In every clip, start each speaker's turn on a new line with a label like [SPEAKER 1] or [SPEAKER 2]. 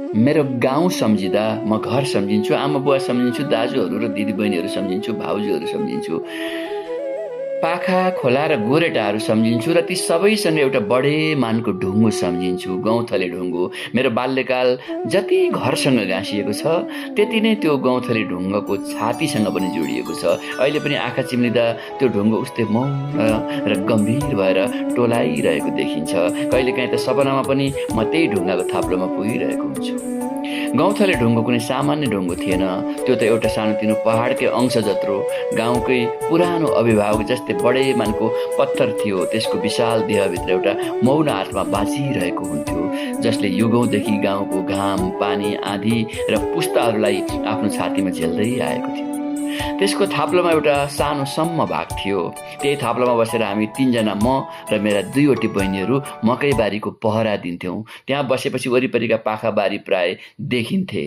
[SPEAKER 1] मेरो गाउँ सम्झिँदा म घर सम्झिन्छु, आमा बुवा सम्झिन्छु, दाजुहरू र दिदीबहिनीहरू सम्झिन्छु, भाउजूहरू सम्झिन्छु, पाखा खोला र गोरेटाहरू सम्झिन्छु र ती सबैसँग एउटा बडे मानको ढुङ्गो सम्झिन्छु, गौँथले ढुङ्गो। मेरो बाल्यकाल जति घरसँग गाँसिएको छ, त्यति नै त्यो गौँथले ढुङ्गको छातीसँग पनि जोडिएको छ। अहिले पनि आँखा चिम्लिँदा त्यो ढुङ्गो उस्तै मौन र गम्भीर भएर टोलाइरहेको देखिन्छ। कहिलेकाहीँ त सपनामा पनि म त्यही ढुङ्गाको थाप्लोमा पुगिरहेको हुन्छु। गौँथले ढुङ्गो कुनै सामान्य ढुङ्गो थिएन, त्यो त एउटा सानोतिनो पहाडकै अंश जत्रो गाउँकै पुरानो अभिभावक जस्तै बडे मानको पत्थर थियो। त्यसको विशाल देहभित्र एउटा मौन आत्मा बाँचिरहेको हुन्थ्यो, जसले युगौँदेखि गाउँको घाम, पानी, आँधी र पुस्ताहरूलाई आफ्नो छातीमा झेल्दै आएको थियो। त्यसको थाप्लोमा एउटा सानो सम्म भाग थियो। त्यही थाप्लोमा बसेर हामी तीनजना, म र मेरा दुईवटी बहिनीहरू मकैबारीको पहरा दिन्थ्यौँ। त्यहाँ बसेपछि वरिपरिका पाखा बारी प्राय देखिन्थे।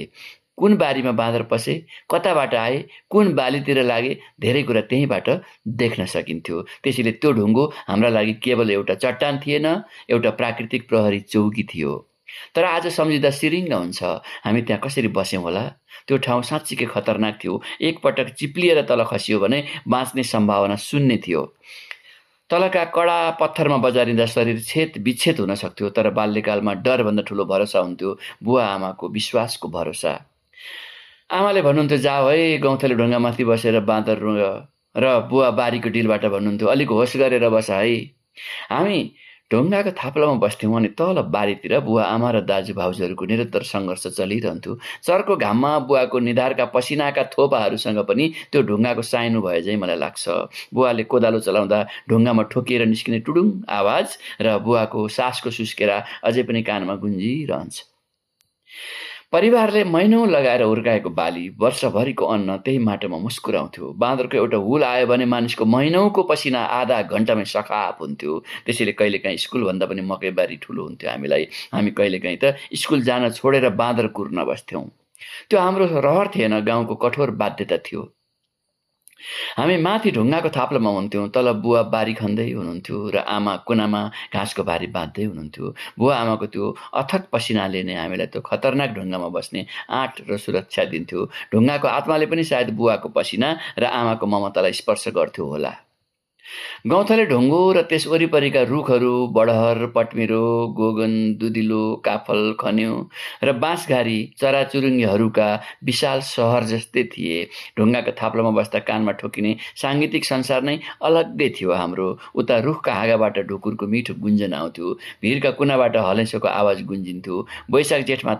[SPEAKER 1] कुन बारीमा बाँदर पसे, कताबाट आए, कुन बालीतिर लागे, धेरै कुरा त्यहीँबाट देख्न सकिन्थ्यो। त्यसैले त्यो ढुङ्गो हाम्रा लागि केवल एउटा चट्टान थिएन, एउटा प्राकृतिक प्रहरी चौकी थियो। तर आज सम्झिँदा सिरिङ्ग हुन्छ, हामी त्यहाँ कसरी बस्यौँ होला? त्यो ठाउँ साँच्चीकै खतरनाक थियो। एकपटक चिप्लिएर तल खसियो भने बाँच्ने सम्भावना शून्य थियो। तलका कडा पत्थरमा बजारिँदा शरीर छेद विच्छेद हुन सक्थ्यो, तर बाल्यकालमा डरभन्दा ठुलो भरोसा हुन्थ्यो बुवा आमाको विश्वासको भरोसा। आमाले भन्नुहुन्थ्यो, जाऊ है गौँथले ढुङ्गामाथि बसेर बाँदर र बुवा बारीको डिलबाट भन्नुहुन्थ्यो, अलिक होस गरेर बस है। हामी ढुङ्गाको थाप्लोमा बस्थ्यौँ अनि तल बारीतिर बुवा आमा र दाजु भाउजूहरूको निरन्तर सङ्घर्ष चलिरहन्थ्यो। चर्को घाममा बुवाको निधारका पसिनाका थोपाहरूसँग पनि त्यो ढुङ्गाको साइनो भए चाहिँ मलाई लाग्छ। बुवाले कोदालो चलाउँदा ढुङ्गामा ठोकिएर निस्किने टुडुङ आवाज र बुवाको सासको सुस्केरा अझै पनि कानमा गुन्जिरहन्छ। परिवारले महिनौँ लगाएर हुर्काएको बाली, वर्षभरिको अन्न त्यही माटोमा मुस्कुराउँथ्यो। बाँदरको एउटा हुल आयो भने मानिसको महिनौको पसिना आधा घन्टामै सखाप हुन्थ्यो। त्यसैले कहिलेकाहीँ स्कुलभन्दा पनि मकैबारी ठुलो हुन्थ्यो हामीलाई। हामी कहिलेकाहीँ त स्कुल जान छोडेर बाँदर कुर्न बस्थ्यौँ। त्यो हाम्रो रहर थिएन, गाउँको कठोर बाध्यता थियो। हामी माथि ढुङ्गाको थाप्लोमा हुन्थ्यौँ, तल बुवा बारी खन्दै हुनुहुन्थ्यो र आमा कुनामा घाँसको भारी बाँध्दै हुनुहुन्थ्यो। बुवा आमाको त्यो अथक पसिनाले नै हामीलाई त्यो खतरनाक ढुङ्गामा बस्ने आँट र सुरक्षा दिन्थ्यो। ढुङ्गाको आत्माले पनि सायद बुवाको पसिना र आमाको ममतालाई स्पर्श गर्थ्यो होला। गौँथले ढुङ्गो र त्यस वरिपरिका रुखहरू बडहर, पट्मिरो, गोगन, दुधिलो, काफल, खन्यो र बाँसघारी चराचुरुङ्गीहरूका विशाल सहर जस्तै थिए। ढुङ्गाको थाप्लोमा बस्दा कानमा ठोकिने साङ्गीतिक संसार नै अलग्गै थियो हाम्रो। उता रुखका हाँगाबाट ढुकुरको मिठो गुन्जन आउँथ्यो, भिरका कुनाबाट हलेसोको आवाज गुन्जिन्थ्यो। वैशाख जेठमा